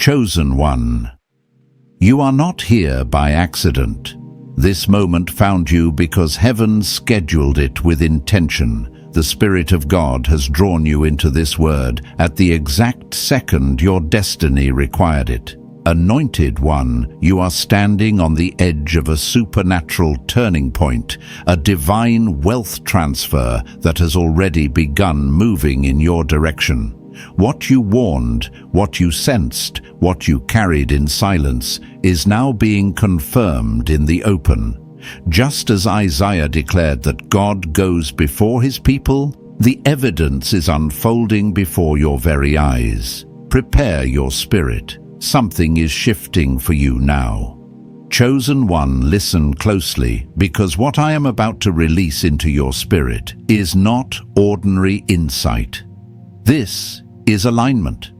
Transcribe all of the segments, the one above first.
Chosen one. You are not here by accident. This moment found you because heaven scheduled it with intention. The Spirit of God has drawn you into this word at the exact second your destiny required it. Anointed one, you are standing on the edge of a supernatural turning point, a divine wealth transfer that has already begun moving in your direction. What you warned, what you sensed, what you carried in silence is now being confirmed in the open. Just as Isaiah declared that God goes before his people, the evidence is unfolding before your very eyes. Prepare your spirit. Something is shifting for you now. Chosen one, listen closely, because what I am about to release into your spirit is not ordinary insight. This is alignment.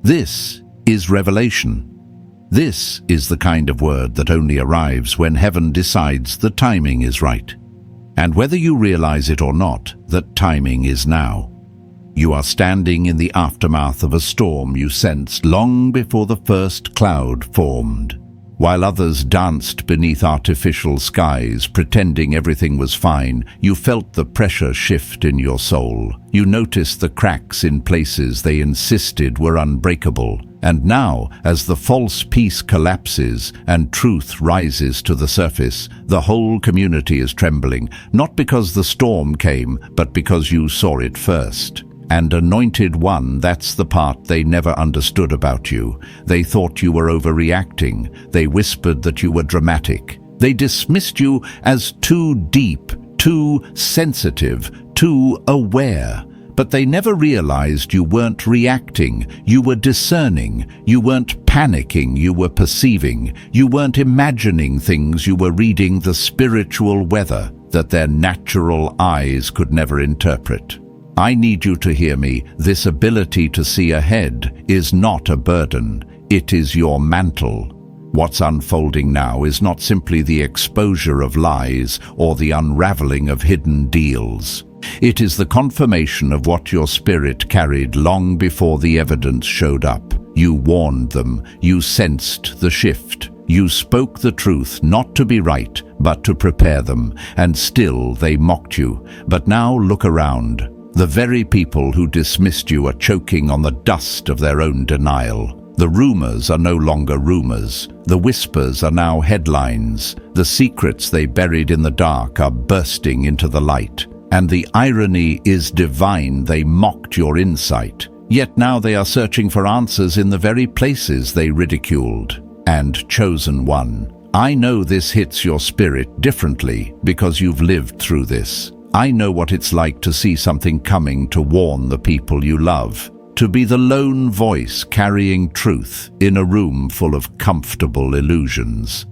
This is revelation. This is the kind of word that only arrives when heaven decides the timing is right. And whether you realize it or not, that timing is now. You are standing in the aftermath of a storm you sensed long before the first cloud formed. While others danced beneath artificial skies, pretending everything was fine, you felt the pressure shift in your soul. You noticed the cracks in places they insisted were unbreakable. And now, as the false peace collapses and truth rises to the surface, the whole community is trembling, not because the storm came, but because you saw it first. And anointed one, that's the part they never understood about you. They thought you were overreacting. They whispered that you were dramatic. They dismissed you as too deep, too sensitive, too aware. But they never realized you weren't reacting. You were discerning. You weren't panicking. You were perceiving. You weren't imagining things. You were reading the spiritual weather that their natural eyes could never interpret. I need you to hear me. This ability to see ahead is not a burden. It is your mantle. What's unfolding now is not simply the exposure of lies or the unraveling of hidden deals. It is the confirmation of what your spirit carried long before the evidence showed up. You warned them. You sensed the shift. You spoke the truth, not to be right, but to prepare them. And still they mocked you. But now look around. The very people who dismissed you are choking on the dust of their own denial. The rumors are no longer rumors. The whispers are now headlines. The secrets they buried in the dark are bursting into the light. And the irony is divine. They mocked your insight. Yet now they are searching for answers in the very places they ridiculed. And chosen one, I know this hits your spirit differently because you've lived through this. I know what it's like to see something coming to warn the people you love, to be the lone voice carrying truth in a room full of comfortable illusions.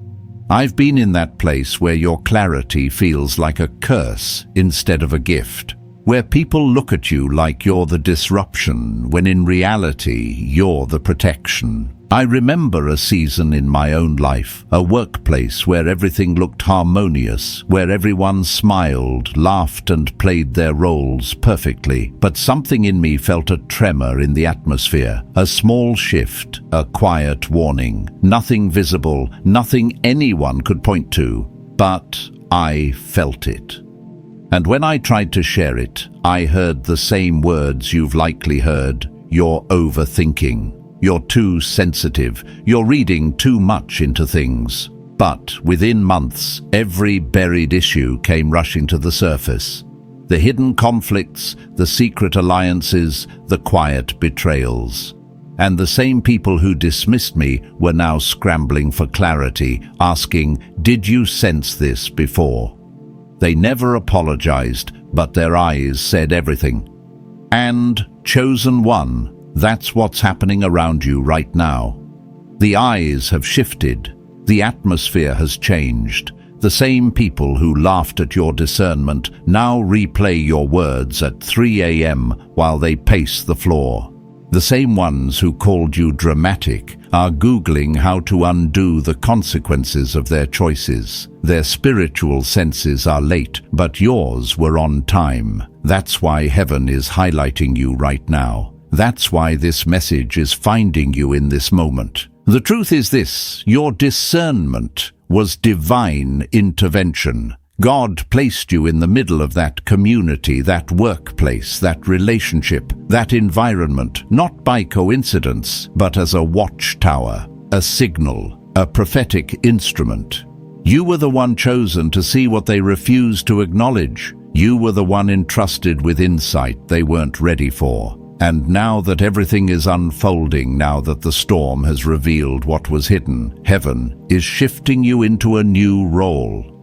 I've been in that place where your clarity feels like a curse instead of a gift, where people look at you like you're the disruption, when in reality you're the protection. I remember a season in my own life, a workplace where everything looked harmonious, where everyone smiled, laughed and played their roles perfectly. But something in me felt a tremor in the atmosphere, a small shift, a quiet warning. Nothing visible, nothing anyone could point to, but I felt it. And when I tried to share it, I heard the same words you've likely heard: you're overthinking. You're too sensitive. You're reading too much into things. But within months, every buried issue came rushing to the surface. The hidden conflicts, the secret alliances, the quiet betrayals. And the same people who dismissed me were now scrambling for clarity, asking, "Did you sense this before?" They never apologized, but their eyes said everything. And chosen one, that's what's happening around you right now. The eyes have shifted. The atmosphere has changed. The same people who laughed at your discernment now replay your words at 3 a.m. while they pace the floor. The same ones who called you dramatic are Googling how to undo the consequences of their choices. Their spiritual senses are late, but yours were on time. That's why heaven is highlighting you right now. That's why this message is finding you in this moment. The truth is this: your discernment was divine intervention. God placed you in the middle of that community, that workplace, that relationship, that environment, not by coincidence, but as a watchtower, a signal, a prophetic instrument. You were the one chosen to see what they refused to acknowledge. You were the one entrusted with insight they weren't ready for. And now that everything is unfolding, now that the storm has revealed what was hidden, heaven is shifting you into a new role.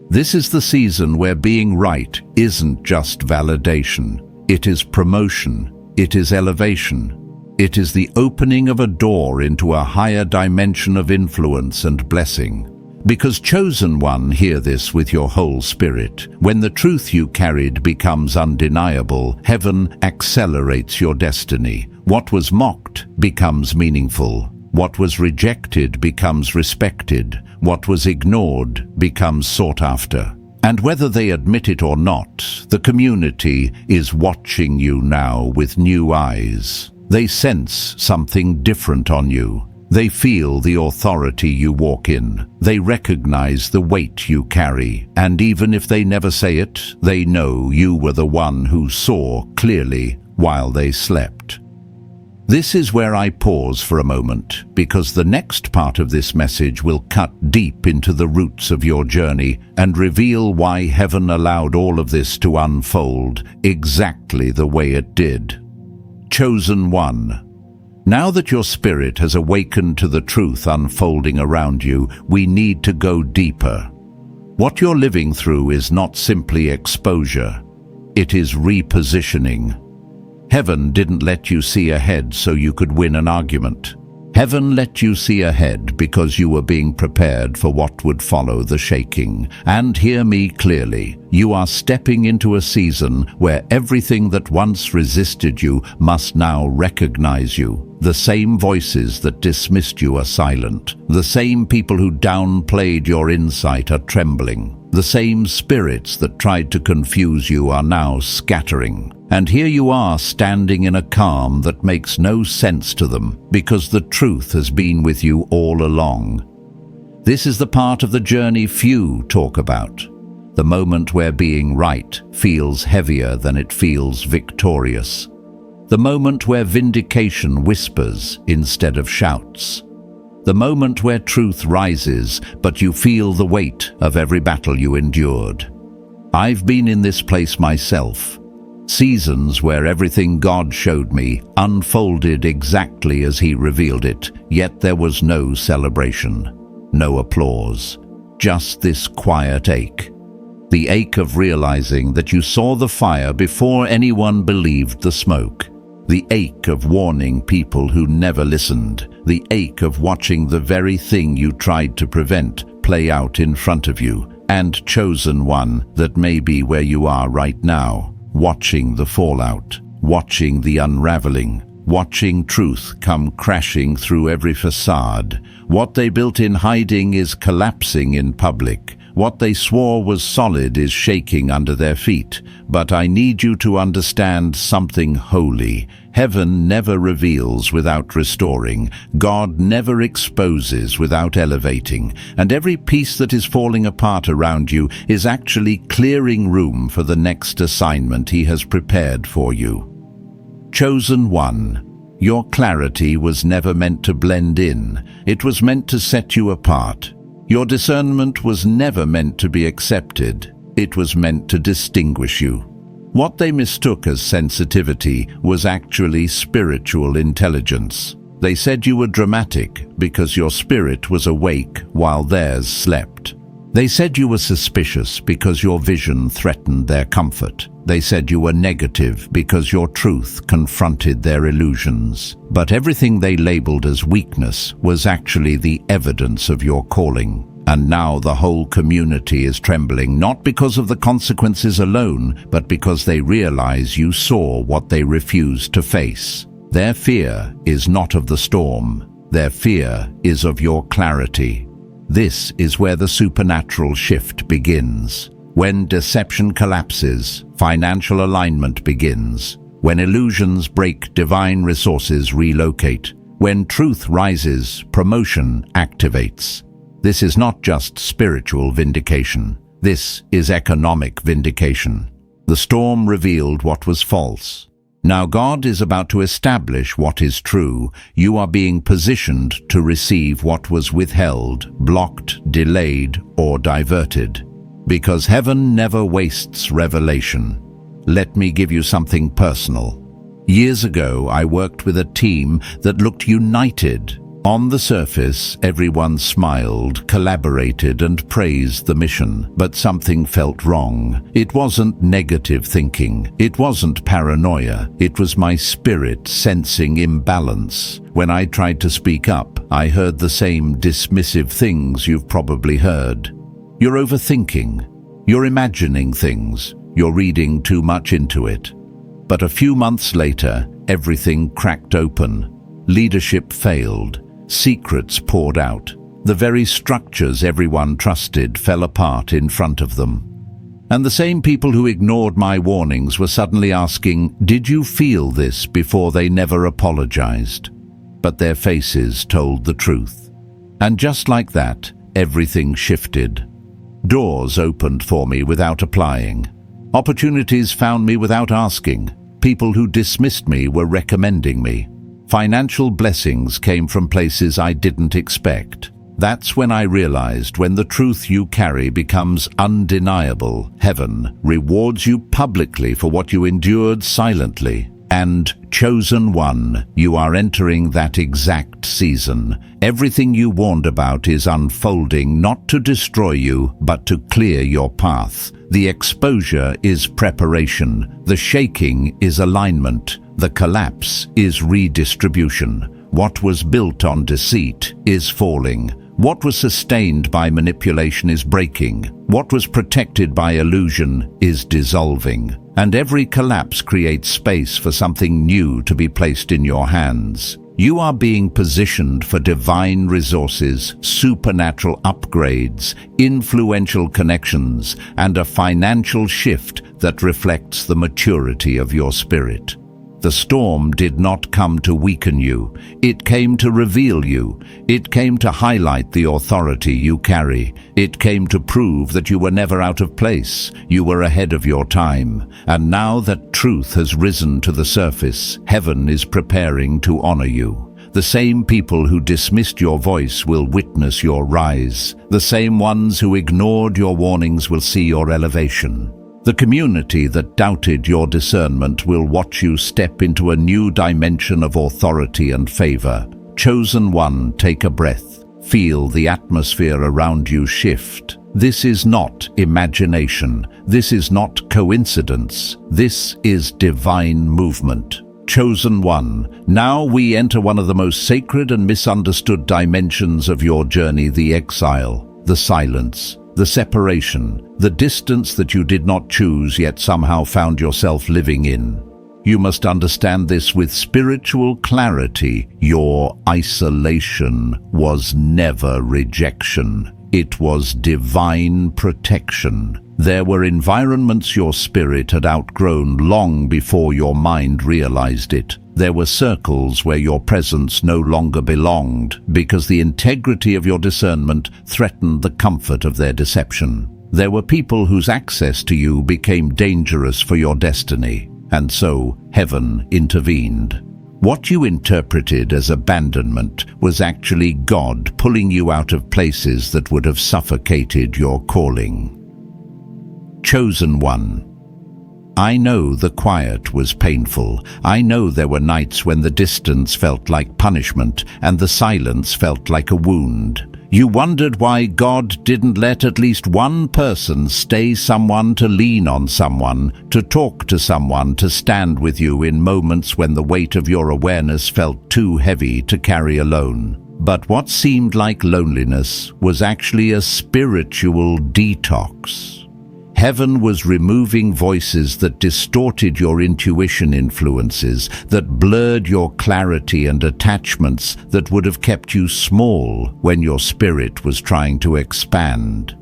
This is the season where being right isn't just validation. It is promotion. It is elevation. It is the opening of a door into a higher dimension of influence and blessing. Because chosen one, hear this with your whole spirit. When the truth you carried becomes undeniable, heaven accelerates your destiny. What was mocked becomes meaningful. What was rejected becomes respected. What was ignored becomes sought after. And whether they admit it or not, the community is watching you now with new eyes. They sense something different on you. They feel the authority you walk in. They recognize the weight you carry. And even if they never say it, they know you were the one who saw clearly while they slept. This is where I pause for a moment, because the next part of this message will cut deep into the roots of your journey and reveal why heaven allowed all of this to unfold exactly the way it did. Chosen one. Now that your spirit has awakened to the truth unfolding around you, we need to go deeper. What you're living through is not simply exposure. It is repositioning. Heaven didn't let you see ahead so you could win an argument. Heaven let you see ahead because you were being prepared for what would follow the shaking. And hear me clearly, you are stepping into a season where everything that once resisted you must now recognize you. The same voices that dismissed you are silent. The same people who downplayed your insight are trembling. The same spirits that tried to confuse you are now scattering. And here you are standing in a calm that makes no sense to them, because the truth has been with you all along. This is the part of the journey few talk about. The moment where being right feels heavier than it feels victorious. The moment where vindication whispers instead of shouts. The moment where truth rises, but you feel the weight of every battle you endured. I've been in this place myself. Seasons where everything God showed me unfolded exactly as He revealed it, yet there was no celebration, no applause, just this quiet ache. The ache of realizing that you saw the fire before anyone believed the smoke. The ache of warning people who never listened. The ache of watching the very thing you tried to prevent play out in front of you. And chosen one, that may be where you are right now, watching the fallout, watching the unraveling, watching truth come crashing through every facade. What they built in hiding is collapsing in public. What they swore was solid is shaking under their feet. But I need you to understand something holy. Heaven never reveals without restoring. God never exposes without elevating. And every piece that is falling apart around you is actually clearing room for the next assignment He has prepared for you. Chosen one. Your clarity was never meant to blend in. It was meant to set you apart. Your discernment was never meant to be accepted. It was meant to distinguish you. What they mistook as sensitivity was actually spiritual intelligence. They said you were dramatic because your spirit was awake while theirs slept. They said you were suspicious because your vision threatened their comfort. They said you were negative because your truth confronted their illusions. But everything they labeled as weakness was actually the evidence of your calling. And now the whole community is trembling, not because of the consequences alone, but because they realize you saw what they refused to face. Their fear is not of the storm. Their fear is of your clarity. This is where the supernatural shift begins. When deception collapses, financial alignment begins. When illusions break, divine resources relocate. When truth rises, promotion activates. This is not just spiritual vindication. This is economic vindication. The storm revealed what was false. Now God is about to establish what is true. You are being positioned to receive what was withheld, blocked, delayed, or diverted. Because heaven never wastes revelation. Let me give you something personal. Years ago, I worked with a team that looked united. On the surface, everyone smiled, collaborated, and praised the mission. But something felt wrong. It wasn't negative thinking. It wasn't paranoia. It was my spirit sensing imbalance. When I tried to speak up, I heard the same dismissive things you've probably heard. You're overthinking. You're imagining things. You're reading too much into it. But a few months later, everything cracked open. Leadership failed. Secrets poured out. The very structures everyone trusted fell apart in front of them. And the same people who ignored my warnings were suddenly asking, "Did you feel this?" before they never apologized. But their faces told the truth. And just like that, everything shifted. Doors opened for me without applying. Opportunities found me without asking. People who dismissed me were recommending me. Financial blessings came from places I didn't expect. That's when I realized when the truth you carry becomes undeniable, heaven rewards you publicly for what you endured silently. And, chosen one, you are entering that exact season. Everything you warned about is unfolding, not to destroy you, but to clear your path. The exposure is preparation. The shaking is alignment. The collapse is redistribution. What was built on deceit is falling. What was sustained by manipulation is breaking. What was protected by illusion is dissolving. And every collapse creates space for something new to be placed in your hands. You are being positioned for divine resources, supernatural upgrades, influential connections, and a financial shift that reflects the maturity of your spirit. The storm did not come to weaken you. It came to reveal you. It came to highlight the authority you carry. It came to prove that you were never out of place. You were ahead of your time. And now that truth has risen to the surface, heaven is preparing to honor you. The same people who dismissed your voice will witness your rise. The same ones who ignored your warnings will see your elevation. The community that doubted your discernment will watch you step into a new dimension of authority and favor. Chosen one, take a breath. Feel the atmosphere around you shift. This is not imagination. This is not coincidence. This is divine movement. Chosen one, now we enter one of the most sacred and misunderstood dimensions of your journey, the exile, the silence, the separation, the distance that you did not choose yet somehow found yourself living in. You must understand this with spiritual clarity. Your isolation was never rejection. It was divine protection. There were environments your spirit had outgrown long before your mind realized it. There were circles where your presence no longer belonged because the integrity of your discernment threatened the comfort of their deception. There were people whose access to you became dangerous for your destiny, and so heaven intervened. What you interpreted as abandonment was actually God pulling you out of places that would have suffocated your calling. Chosen one. I know the quiet was painful. I know there were nights when the distance felt like punishment and the silence felt like a wound. You wondered why God didn't let at least one person stay, someone to lean on, someone to talk to, someone to stand with you in moments when the weight of your awareness felt too heavy to carry alone. But what seemed like loneliness was actually a spiritual detox. Heaven was removing voices that distorted your intuition, influences that blurred your clarity, and attachments that would have kept you small when your spirit was trying to expand.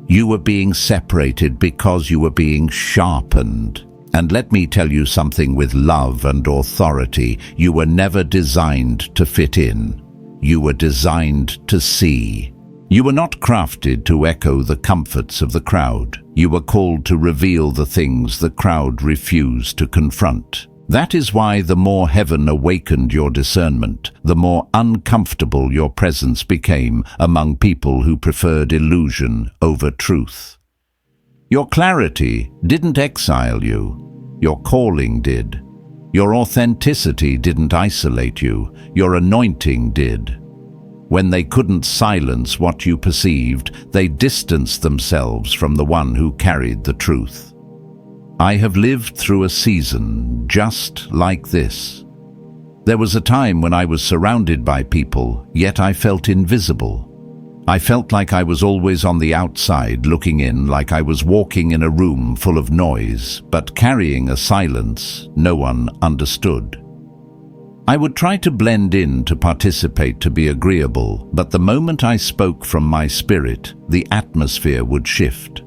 You were being separated because you were being sharpened. And let me tell you something with love and authority. You were never designed to fit in. You were designed to see. You were not crafted to echo the comforts of the crowd. You were called to reveal the things the crowd refused to confront. That is why the more heaven awakened your discernment, the more uncomfortable your presence became among people who preferred illusion over truth. Your clarity didn't exile you. Your calling did. Your authenticity didn't isolate you. Your anointing did. When they couldn't silence what you perceived, they distanced themselves from the one who carried the truth. I have lived through a season just like this. There was a time when I was surrounded by people, yet I felt invisible. I felt like I was always on the outside looking in, like I was walking in a room full of noise, but carrying a silence no one understood. I would try to blend in, to participate, to be agreeable, but the moment I spoke from my spirit, the atmosphere would shift.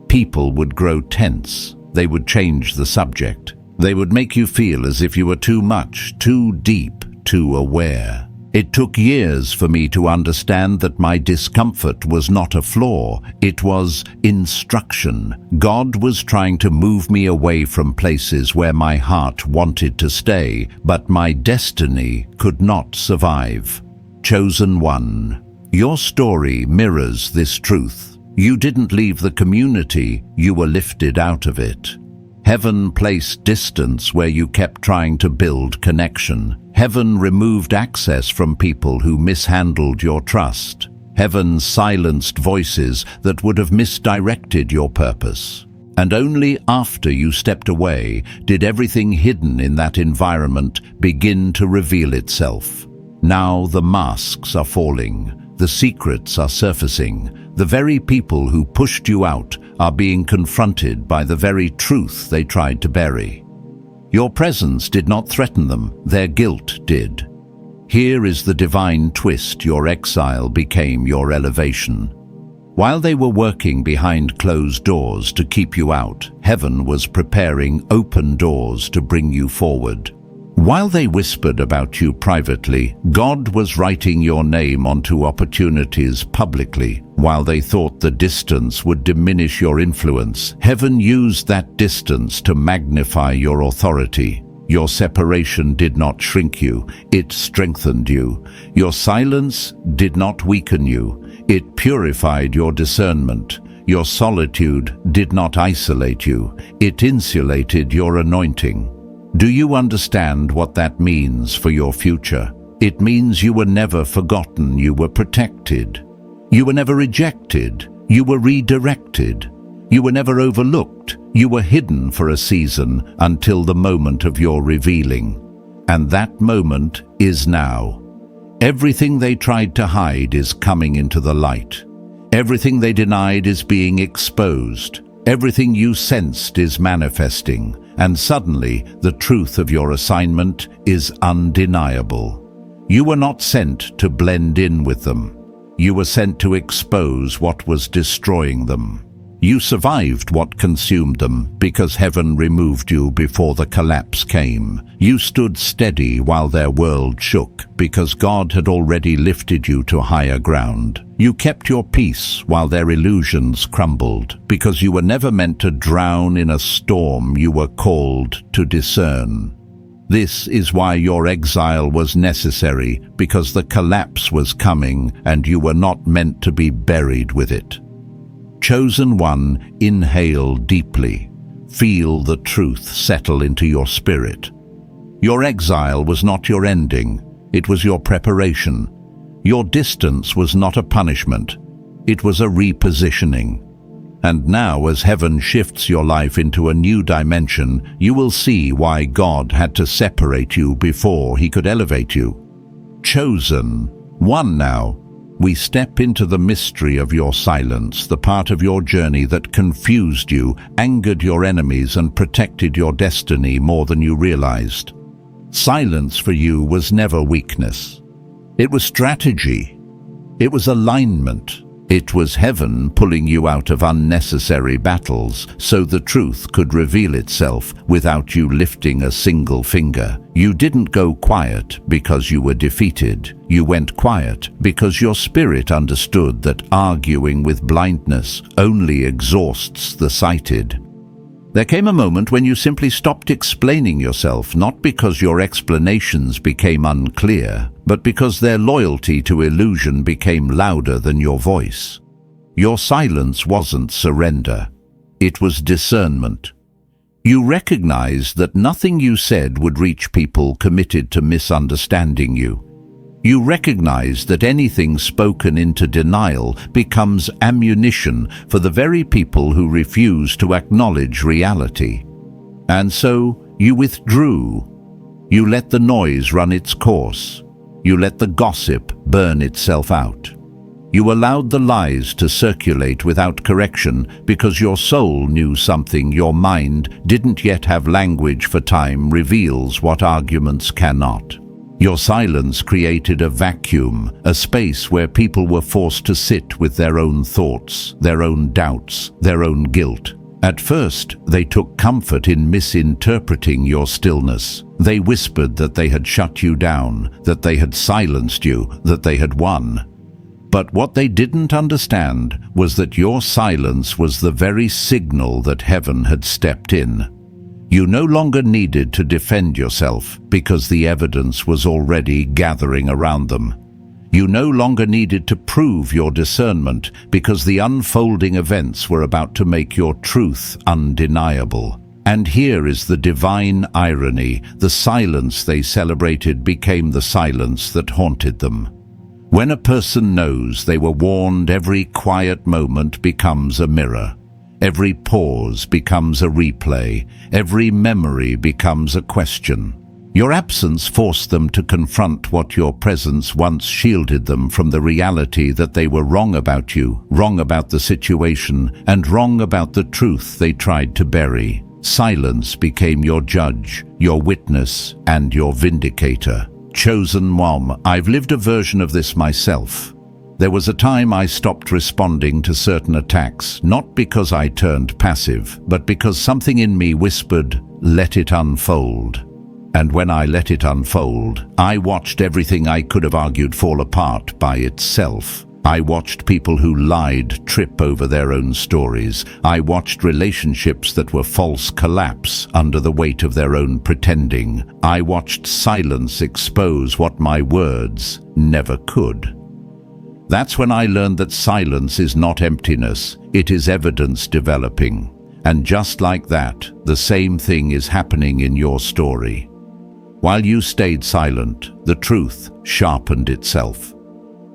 People would grow tense. They would change the subject. They would make you feel as if you were too much, too deep, too aware. It took years for me to understand that my discomfort was not a flaw, it was instruction. God was trying to move me away from places where my heart wanted to stay, but my destiny could not survive. Chosen one, your story mirrors this truth. You didn't leave the community, you were lifted out of it. Heaven placed distance where you kept trying to build connection. Heaven removed access from people who mishandled your trust. Heaven silenced voices that would have misdirected your purpose. And only after you stepped away did everything hidden in that environment begin to reveal itself. Now the masks are falling, the secrets are surfacing. The very people who pushed you out are being confronted by the very truth they tried to bury. Your presence did not threaten them, their guilt did. Here is the divine twist: your exile became your elevation. While they were working behind closed doors to keep you out, heaven was preparing open doors to bring you forward. While they whispered about you privately, God was writing your name onto opportunities publicly. While they thought the distance would diminish your influence, heaven used that distance to magnify your authority. Your separation did not shrink you, it strengthened you. Your silence did not weaken you, it purified your discernment. Your solitude did not isolate you, it insulated your anointing. Do you understand what that means for your future? It means you were never forgotten, you were protected. You were never rejected, you were redirected. You were never overlooked, you were hidden for a season until the moment of your revealing. And that moment is now. Everything they tried to hide is coming into the light. Everything they denied is being exposed. Everything you sensed is manifesting. And suddenly, the truth of your assignment is undeniable. You were not sent to blend in with them. You were sent to expose what was destroying them. You survived what consumed them because heaven removed you before the collapse came. You stood steady while their world shook because God had already lifted you to higher ground. You kept your peace while their illusions crumbled because you were never meant to drown in a storm, you were called to discern. This is why your exile was necessary, because the collapse was coming and you were not meant to be buried with it. Chosen one, inhale deeply. Feel the truth settle into your spirit. Your exile was not your ending, it was your preparation. Your distance was not a punishment, it was a repositioning. And now, as heaven shifts your life into a new dimension, you will see why God had to separate you before he could elevate you. Chosen one now. We step into the mystery of your silence, the part of your journey that confused you, angered your enemies, and protected your destiny more than you realized. Silence for you was never weakness. It was strategy. It was alignment. It was heaven pulling you out of unnecessary battles so the truth could reveal itself without you lifting a single finger. You didn't go quiet because you were defeated. You went quiet because your spirit understood that arguing with blindness only exhausts the sighted. There came a moment when you simply stopped explaining yourself, not because your explanations became unclear, but because their loyalty to illusion became louder than your voice. Your silence wasn't surrender. It was discernment. You recognized that nothing you said would reach people committed to misunderstanding you. You recognize that anything spoken into denial becomes ammunition for the very people who refuse to acknowledge reality. And so you withdrew. You let the noise run its course. You let the gossip burn itself out. You allowed the lies to circulate without correction because your soul knew something your mind didn't yet have language for. Time reveals what arguments cannot. Your silence created a vacuum, a space where people were forced to sit with their own thoughts, their own doubts, their own guilt. At first, they took comfort in misinterpreting your stillness. They whispered that they had shut you down, that they had silenced you, that they had won. But what they didn't understand was that your silence was the very signal that heaven had stepped in. You no longer needed to defend yourself because the evidence was already gathering around them. You no longer needed to prove your discernment because the unfolding events were about to make your truth undeniable. And here is the divine irony: the silence they celebrated became the silence that haunted them. When a person knows they were warned, every quiet moment becomes a mirror. Every pause becomes a replay. Every memory becomes a question. Your absence forced them to confront what your presence once shielded them from: the reality that they were wrong about you, wrong about the situation, and wrong about the truth they tried to bury. Silence became your judge, your witness, and your vindicator. Chosen one, I've lived a version of this myself. There was a time I stopped responding to certain attacks, not because I turned passive, but because something in me whispered, "Let it unfold." And when I let it unfold, I watched everything I could have argued fall apart by itself. I watched people who lied trip over their own stories. I watched relationships that were false collapse under the weight of their own pretending. I watched silence expose what my words never could. That's when I learned that silence is not emptiness, it is evidence developing. And just like that, the same thing is happening in your story. While you stayed silent, the truth sharpened itself.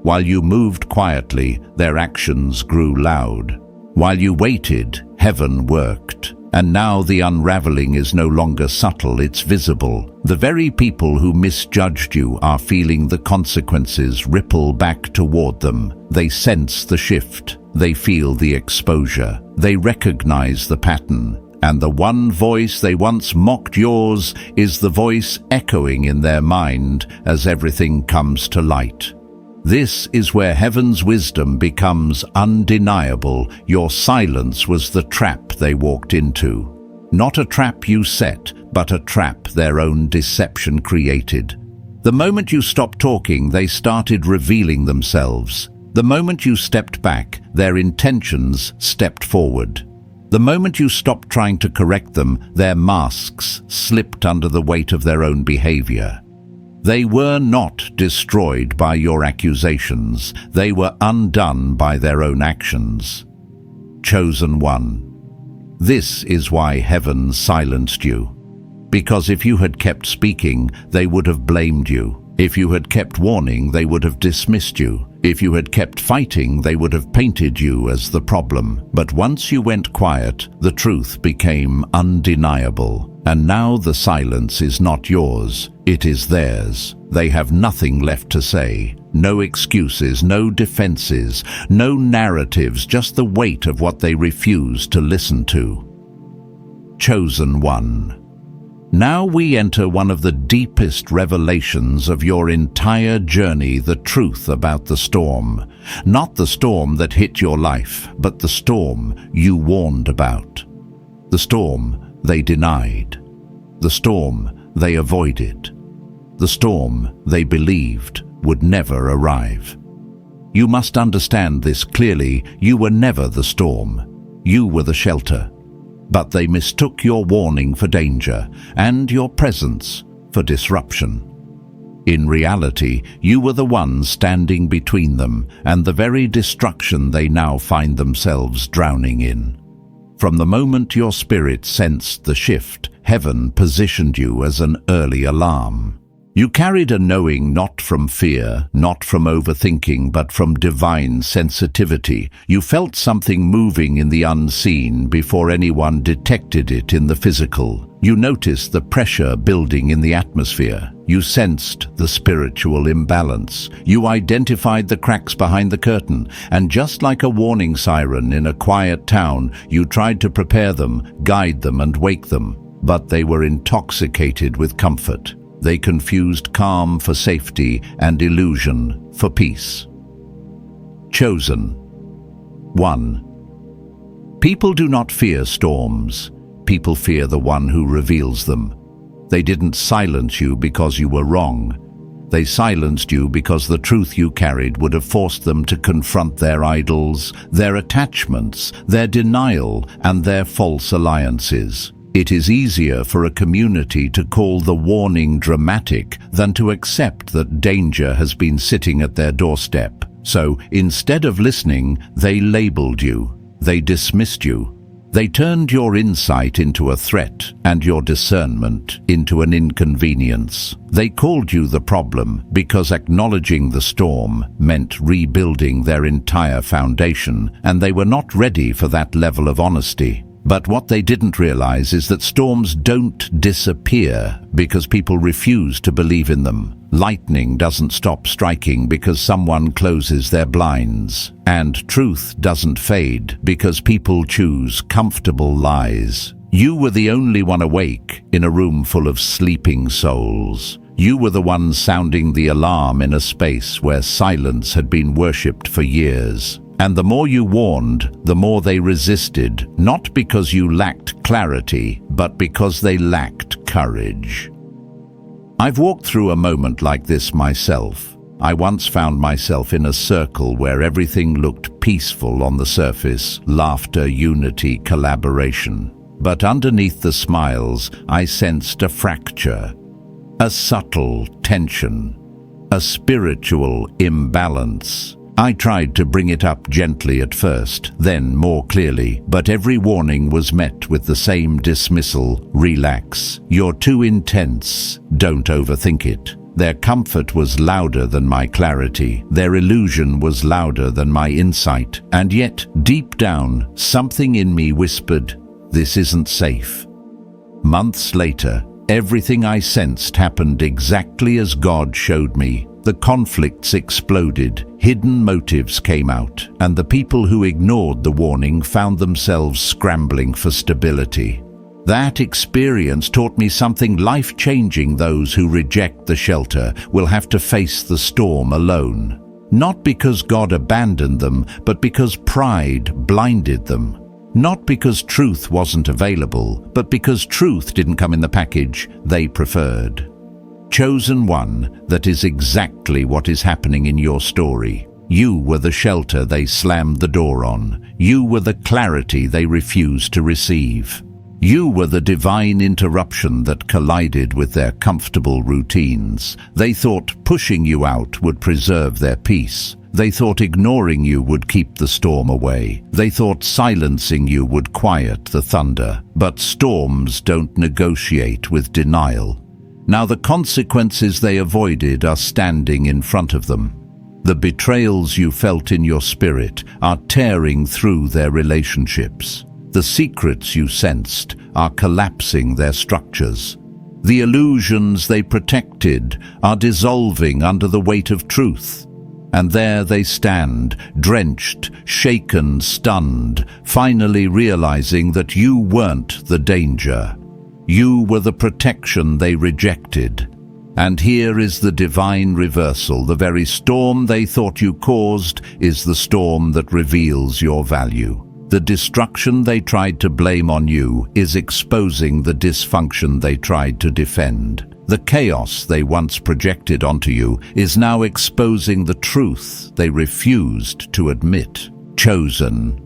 While you moved quietly, their actions grew loud. While you waited, heaven worked. And now the unraveling is no longer subtle, it's visible. The very people who misjudged you are feeling the consequences ripple back toward them. They sense the shift. They feel the exposure. They recognize the pattern. And the one voice they once mocked, yours, is the voice echoing in their mind as everything comes to light. This is where heaven's wisdom becomes undeniable. Your silence was the trap they walked into. Not a trap you set, but a trap their own deception created. The moment you stopped talking, they started revealing themselves. The moment you stepped back, their intentions stepped forward. The moment you stopped trying to correct them, their masks slipped under the weight of their own behavior. They were not destroyed by your accusations. They were undone by their own actions. Chosen one. This is why heaven silenced you. Because if you had kept speaking, they would have blamed you. If you had kept warning, they would have dismissed you. If you had kept fighting, they would have painted you as the problem. But once you went quiet, the truth became undeniable. And now the silence is not yours, it is theirs. They have nothing left to say. No excuses, no defenses, no narratives, just the weight of what they refuse to listen to. Chosen one. Now we enter one of the deepest revelations of your entire journey, the truth about the storm. Not the storm that hit your life, but the storm you warned about. The storm they denied. The storm they avoided. The storm they believed would never arrive. You must understand this clearly. You were never the storm. You were the shelter. But they mistook your warning for danger and your presence for disruption. In reality, you were the one standing between them and the very destruction they now find themselves drowning in. From the moment your spirit sensed the shift, heaven positioned you as an early alarm. You carried a knowing not from fear, not from overthinking, but from divine sensitivity. You felt something moving in the unseen before anyone detected it in the physical. You noticed the pressure building in the atmosphere. You sensed the spiritual imbalance. You identified the cracks behind the curtain, and just like a warning siren in a quiet town, you tried to prepare them, guide them, and wake them. But they were intoxicated with comfort. They confused calm for safety and illusion for peace. Chosen. 1. People do not fear storms. People fear the one who reveals them. They didn't silence you because you were wrong. They silenced you because the truth you carried would have forced them to confront their idols, their attachments, their denial, and their false alliances. It is easier for a community to call the warning dramatic than to accept that danger has been sitting at their doorstep. So, instead of listening, they labeled you. They dismissed you. They turned your insight into a threat and your discernment into an inconvenience. They called you the problem because acknowledging the storm meant rebuilding their entire foundation, and they were not ready for that level of honesty. But what they didn't realize is that storms don't disappear because people refuse to believe in them. Lightning doesn't stop striking because someone closes their blinds. And truth doesn't fade because people choose comfortable lies. You were the only one awake in a room full of sleeping souls. You were the one sounding the alarm in a space where silence had been worshipped for years. And the more you warned, the more they resisted, not because you lacked clarity, but because they lacked courage. I've walked through a moment like this myself. I once found myself in a circle where everything looked peaceful on the surface, laughter, unity, collaboration. But underneath the smiles, I sensed a fracture, a subtle tension, a spiritual imbalance. I tried to bring it up gently at first, then more clearly, but every warning was met with the same dismissal. Relax. You're too intense. Don't overthink it. Their comfort was louder than my clarity. Their illusion was louder than my insight. And yet, deep down, something in me whispered, "This isn't safe." Months later, everything I sensed happened exactly as God showed me. The conflicts exploded, hidden motives came out, and the people who ignored the warning found themselves scrambling for stability. That experience taught me something life-changing. Those who reject the shelter will have to face the storm alone. Not because God abandoned them, but because pride blinded them. Not because truth wasn't available, but because truth didn't come in the package they preferred. Chosen one, that is exactly what is happening in your story. You were the shelter they slammed the door on. You were the clarity they refused to receive. You were the divine interruption that collided with their comfortable routines. They thought pushing you out would preserve their peace. They thought ignoring you would keep the storm away. They thought silencing you would quiet the thunder. But storms don't negotiate with denial. Now the consequences they avoided are standing in front of them. The betrayals you felt in your spirit are tearing through their relationships. The secrets you sensed are collapsing their structures. The illusions they protected are dissolving under the weight of truth. And there they stand, drenched, shaken, stunned, finally realizing that you weren't the danger. You were the protection they rejected. And here is the divine reversal. The very storm they thought you caused is the storm that reveals your value. The destruction they tried to blame on you is exposing the dysfunction they tried to defend. The chaos they once projected onto you is now exposing the truth they refused to admit. Chosen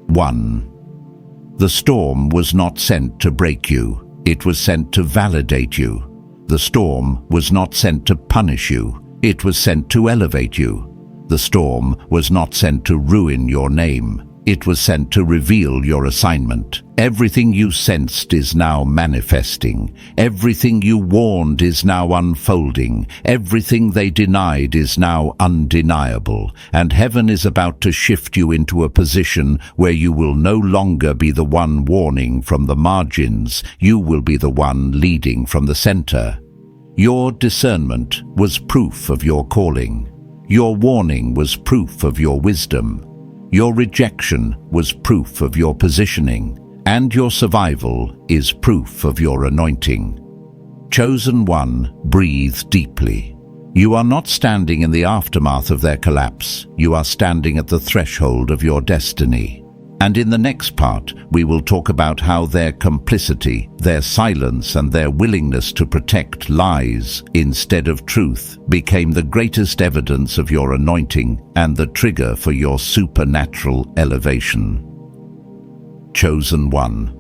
1. The storm was not sent to break you. It was sent to validate you. The storm was not sent to punish you. It was sent to elevate you. The storm was not sent to ruin your name. It was sent to reveal your assignment. Everything you sensed is now manifesting. Everything you warned is now unfolding. Everything they denied is now undeniable. And heaven is about to shift you into a position where you will no longer be the one warning from the margins. You will be the one leading from the center. Your discernment was proof of your calling. Your warning was proof of your wisdom. Your rejection was proof of your positioning, and your survival is proof of your anointing. Chosen one, breathe deeply. You are not standing in the aftermath of their collapse. You are standing at the threshold of your destiny. And in the next part, we will talk about how their complicity, their silence, and their willingness to protect lies instead of truth became the greatest evidence of your anointing and the trigger for your supernatural elevation. Chosen one.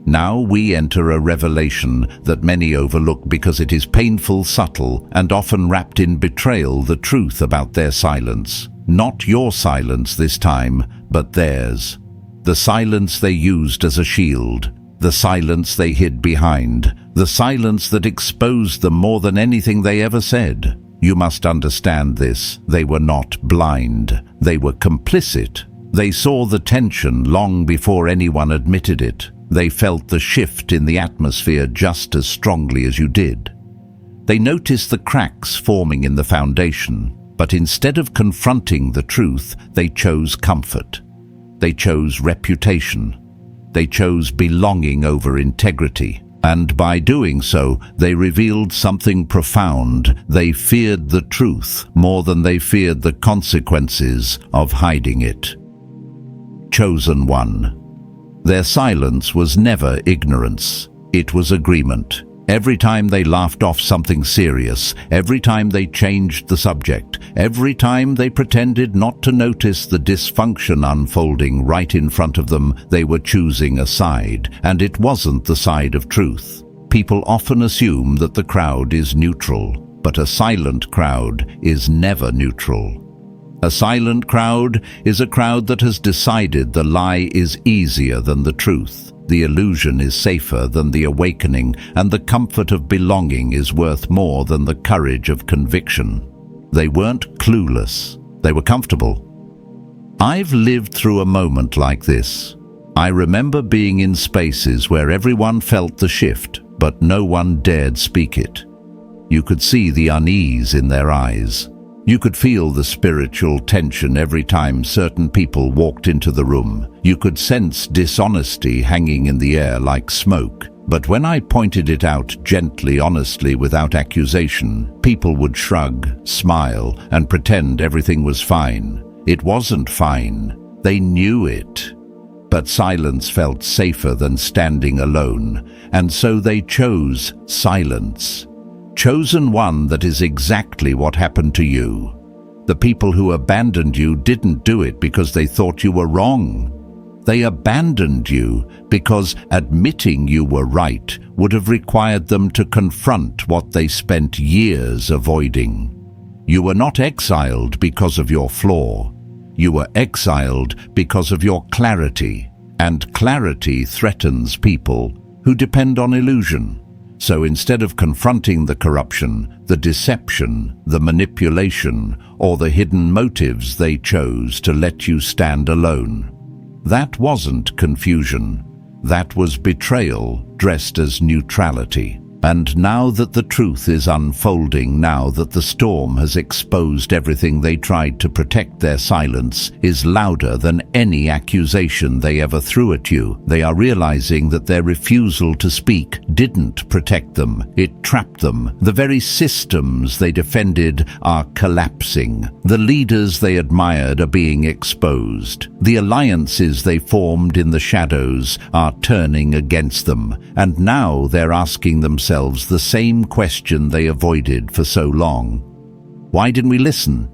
Now we enter a revelation that many overlook because it is painful, subtle, and often wrapped in betrayal, the truth about their silence. Not your silence this time, but theirs. The silence they used as a shield, the silence they hid behind, the silence that exposed them more than anything they ever said. You must understand this. They were not blind. They were complicit. They saw the tension long before anyone admitted it. They felt the shift in the atmosphere just as strongly as you did. They noticed the cracks forming in the foundation, but instead of confronting the truth, they chose comfort. They chose reputation. They chose belonging over integrity. And by doing so, they revealed something profound. They feared the truth more than they feared the consequences of hiding it. Chosen one. Their silence was never ignorance. It was agreement. Every time they laughed off something serious, every time they changed the subject, every time they pretended not to notice the dysfunction unfolding right in front of them, they were choosing a side, and it wasn't the side of truth. People often assume that the crowd is neutral, but a silent crowd is never neutral. A silent crowd is a crowd that has decided the lie is easier than the truth. The illusion is safer than the awakening, and the comfort of belonging is worth more than the courage of conviction. They weren't clueless. They were comfortable. I've lived through a moment like this. I remember being in spaces where everyone felt the shift, but no one dared speak it. You could see the unease in their eyes. You could feel the spiritual tension every time certain people walked into the room. You could sense dishonesty hanging in the air like smoke. But when I pointed it out gently, honestly, without accusation, people would shrug, smile, and pretend everything was fine. It wasn't fine. They knew it. But silence felt safer than standing alone, and so they chose silence. Chosen one, that is exactly what happened to you. The people who abandoned you didn't do it because they thought you were wrong. They abandoned you because admitting you were right would have required them to confront what they spent years avoiding. You were not exiled because of your flaw. You were exiled because of your clarity, and clarity threatens people who depend on illusion. So instead of confronting the corruption, the deception, the manipulation, or the hidden motives, they chose to let you stand alone. That wasn't confusion. That was betrayal dressed as neutrality. And now that the truth is unfolding, now that the storm has exposed everything they tried to protect, their silence is louder than any accusation they ever threw at you. They are realizing that their refusal to speak didn't protect them, it trapped them. The very systems they defended are collapsing. The leaders they admired are being exposed. The alliances they formed in the shadows are turning against them. And now they're asking themselves the same question they avoided for so long. Why didn't we listen?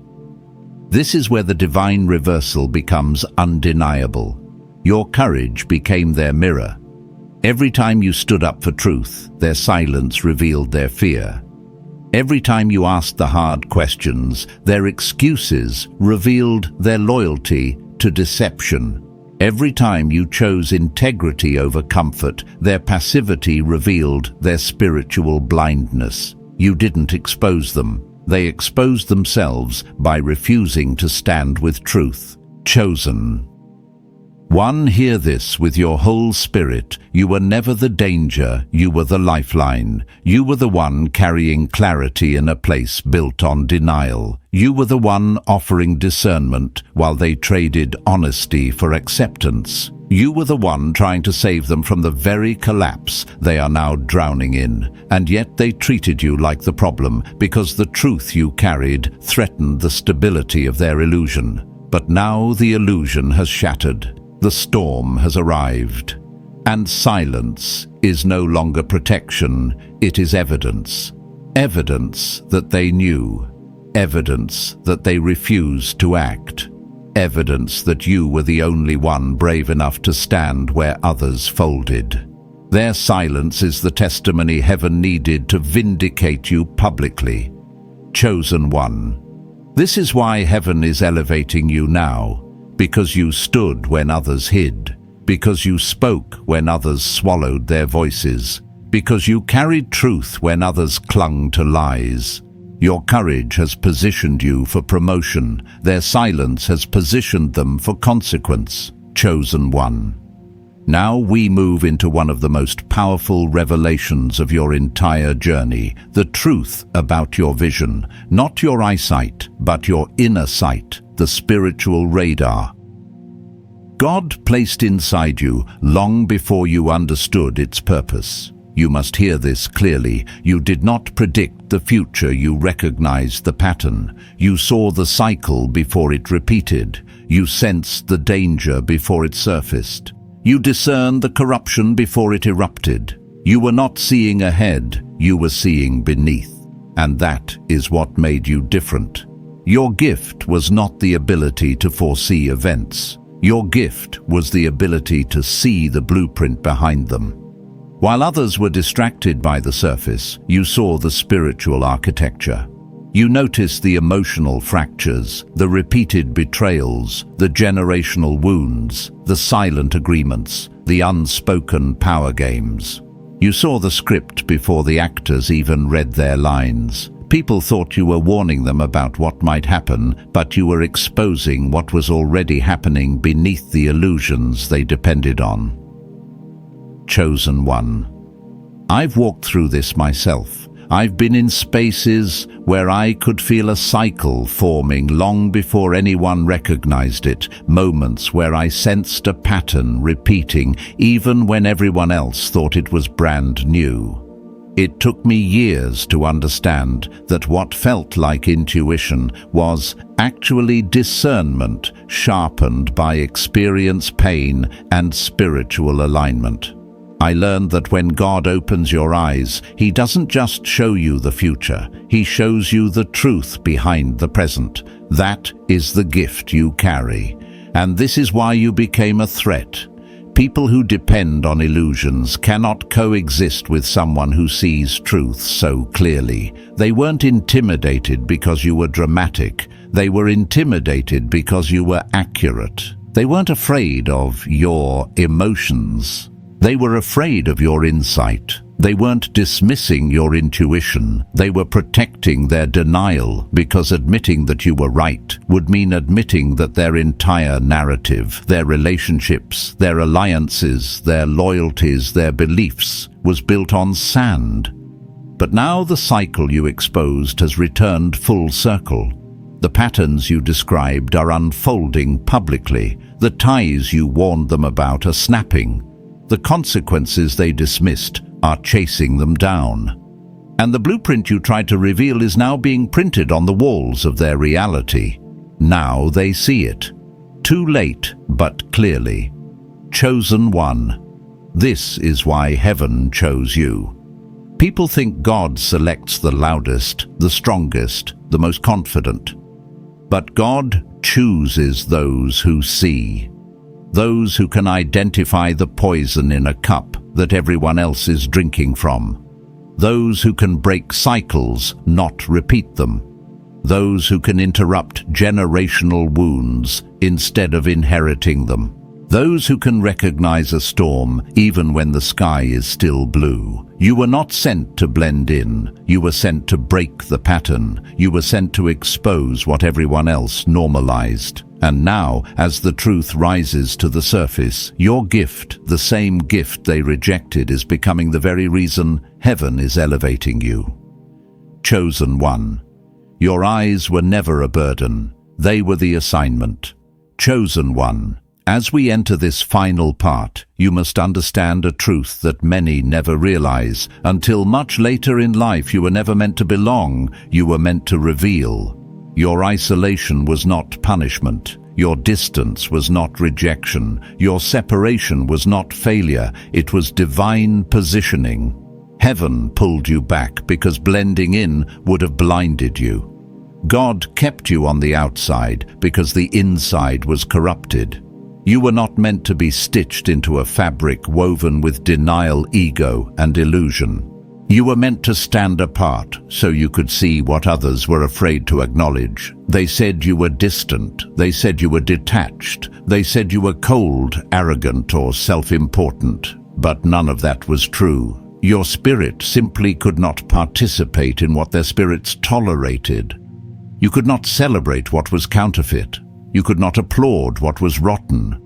This is where the divine reversal becomes undeniable. Your courage became their mirror. Every time you stood up for truth, their silence revealed their fear. Every time you asked the hard questions, their excuses revealed their loyalty to deception. Every time you chose integrity over comfort, their passivity revealed their spiritual blindness. You didn't expose them. They exposed themselves by refusing to stand with truth. Chosen. One, hear this with your whole spirit. You were never the danger, you were the lifeline. You were the one carrying clarity in a place built on denial. You were the one offering discernment while they traded honesty for acceptance. You were the one trying to save them from the very collapse they are now drowning in. And yet they treated you like the problem because the truth you carried threatened the stability of their illusion. But now the illusion has shattered. The storm has arrived, and silence is no longer protection, it is evidence. Evidence that they knew, evidence that they refused to act, evidence that you were the only one brave enough to stand where others folded. Their silence is the testimony heaven needed to vindicate you publicly. Chosen one. This is why heaven is elevating you now. Because you stood when others hid, because you spoke when others swallowed their voices, because you carried truth when others clung to lies. Your courage has positioned you for promotion, their silence has positioned them for consequence. Chosen one. Now we move into one of the most powerful revelations of your entire journey, the truth about your vision, not your eyesight, but your inner sight, the spiritual radar. God placed inside you long before you understood its purpose. You must hear this clearly. You did not predict the future, you recognized the pattern. You saw the cycle before it repeated. You sensed the danger before it surfaced. You discerned the corruption before it erupted. You were not seeing ahead, you were seeing beneath. And that is what made you different. Your gift was not the ability to foresee events. Your gift was the ability to see the blueprint behind them. While others were distracted by the surface, you saw the spiritual architecture. You noticed the emotional fractures, the repeated betrayals, the generational wounds, the silent agreements, the unspoken power games. You saw the script before the actors even read their lines. People thought you were warning them about what might happen, but you were exposing what was already happening beneath the illusions they depended on. Chosen one. I've walked through this myself. I've been in spaces where I could feel a cycle forming long before anyone recognized it, moments where I sensed a pattern repeating even when everyone else thought it was brand new. It took me years to understand that what felt like intuition was actually discernment sharpened by experience, pain, and spiritual alignment. I learned that when God opens your eyes, He doesn't just show you the future, He shows you the truth behind the present. That is the gift you carry. And this is why you became a threat. People who depend on illusions cannot coexist with someone who sees truth so clearly. They weren't intimidated because you were dramatic. They were intimidated because you were accurate. They weren't afraid of your emotions. They were afraid of your insight. They weren't dismissing your intuition. They were protecting their denial, because admitting that you were right would mean admitting that their entire narrative, their relationships, their alliances, their loyalties, their beliefs was built on sand. But now the cycle you exposed has returned full circle. The patterns you described are unfolding publicly. The ties you warned them about are snapping. The consequences they dismissed are chasing them down. And the blueprint you tried to reveal is now being printed on the walls of their reality. Now they see it. Too late, but clearly. Chosen one. This is why heaven chose you. People think God selects the loudest, the strongest, the most confident. But God chooses those who see. Those who can identify the poison in a cup that everyone else is drinking from. Those who can break cycles, not repeat them. Those who can interrupt generational wounds instead of inheriting them. Those who can recognize a storm even when the sky is still blue. You were not sent to blend in. You were sent to break the pattern. You were sent to expose what everyone else normalized. And now, as the truth rises to the surface, your gift, the same gift they rejected, is becoming the very reason heaven is elevating you. Chosen one. Your eyes were never a burden. They were the assignment. Chosen one. As we enter this final part, you must understand a truth that many never realize. Until much later in life, you were never meant to belong. You were meant to reveal. Your isolation was not punishment. Your distance was not rejection. Your separation was not failure. It was divine positioning. Heaven pulled you back because blending in would have blinded you. God kept you on the outside because the inside was corrupted. You were not meant to be stitched into a fabric woven with denial, ego, and illusion. You were meant to stand apart so you could see what others were afraid to acknowledge. They said you were distant. They said you were detached. They said you were cold, arrogant, or self-important. But none of that was true. Your spirit simply could not participate in what their spirits tolerated. You could not celebrate what was counterfeit. You could not applaud what was rotten.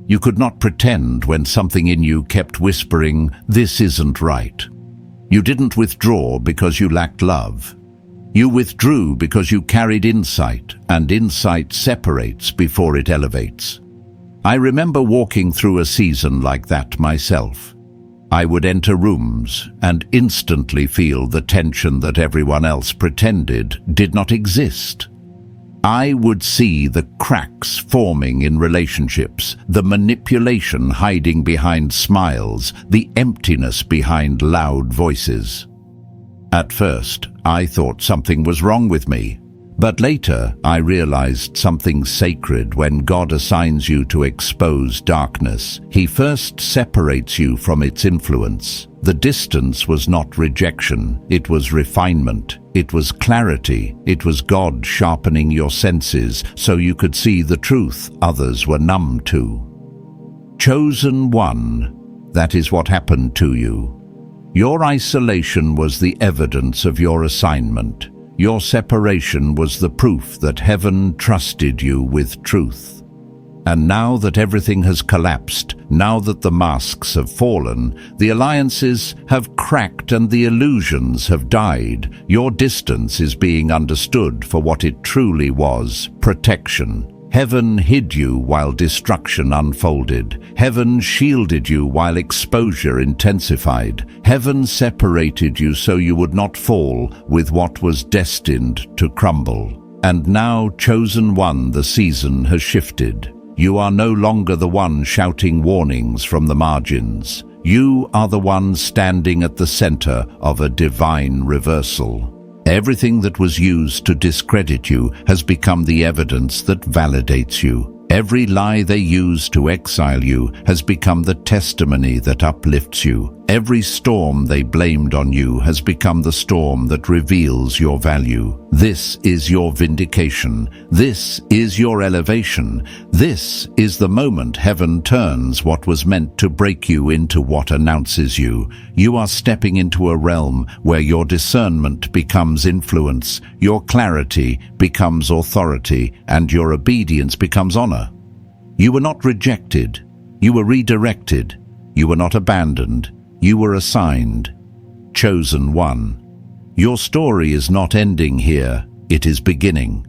You could not pretend when something in you kept whispering, "This isn't right." You didn't withdraw because you lacked love. You withdrew because you carried insight, and insight separates before it elevates. I remember walking through a season like that myself. I would enter rooms and instantly feel the tension that everyone else pretended did not exist. I would see the cracks forming in relationships, the manipulation hiding behind smiles, the emptiness behind loud voices. At first, I thought something was wrong with me, but later I realized something sacred. When God assigns you to expose darkness, He first separates you from its influence. The distance was not rejection, it was refinement. It was clarity. It was God sharpening your senses so you could see the truth others were numb to. Chosen one, that is what happened to you. Your isolation was the evidence of your assignment. Your separation was the proof that heaven trusted you with truth. And now that everything has collapsed, now that the masks have fallen, the alliances have cracked and the illusions have died, your distance is being understood for what it truly was: protection. Heaven hid you while destruction unfolded. Heaven shielded you while exposure intensified. Heaven separated you so you would not fall with what was destined to crumble. And now, chosen one, the season has shifted. You are no longer the one shouting warnings from the margins. You are the one standing at the center of a divine reversal. Everything that was used to discredit you has become the evidence that validates you. Every lie they used to exile you has become the testimony that uplifts you. Every storm they blamed on you has become the storm that reveals your value. This is your vindication. This is your elevation. This is the moment heaven turns what was meant to break you into what announces you. You are stepping into a realm where your discernment becomes influence, your clarity becomes authority, and your obedience becomes honor. You were not rejected. You were redirected. You were not abandoned. You were assigned. Chosen one. Your story is not ending here, it is beginning.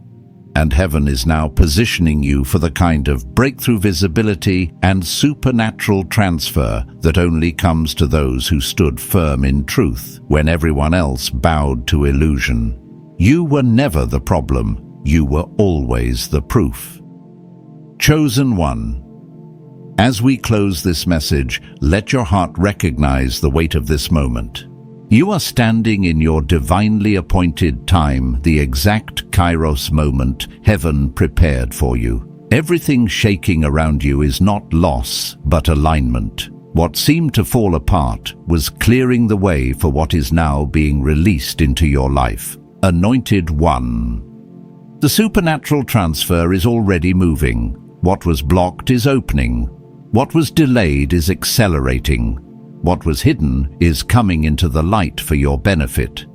And heaven is now positioning you for the kind of breakthrough visibility and supernatural transfer that only comes to those who stood firm in truth when everyone else bowed to illusion. You were never the problem, you were always the proof. Chosen one. As we close this message, let your heart recognize the weight of this moment. You are standing in your divinely appointed time, the exact Kairos moment heaven prepared for you. Everything shaking around you is not loss, but alignment. What seemed to fall apart was clearing the way for what is now being released into your life. Anointed one. The supernatural transfer is already moving. What was blocked is opening. What was delayed is accelerating. What was hidden is coming into the light for your benefit.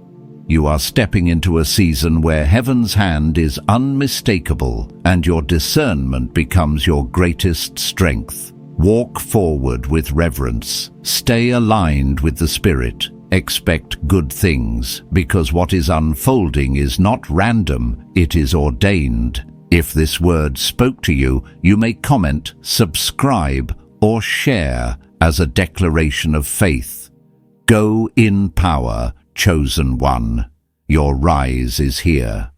You are stepping into a season where heaven's hand is unmistakable and your discernment becomes your greatest strength. Walk forward with reverence. Stay aligned with the Spirit. Expect good things, because what is unfolding is not random, it is ordained. If this word spoke to you, you may comment, subscribe, or share as a declaration of faith. Go in power, chosen one. Your rise is here.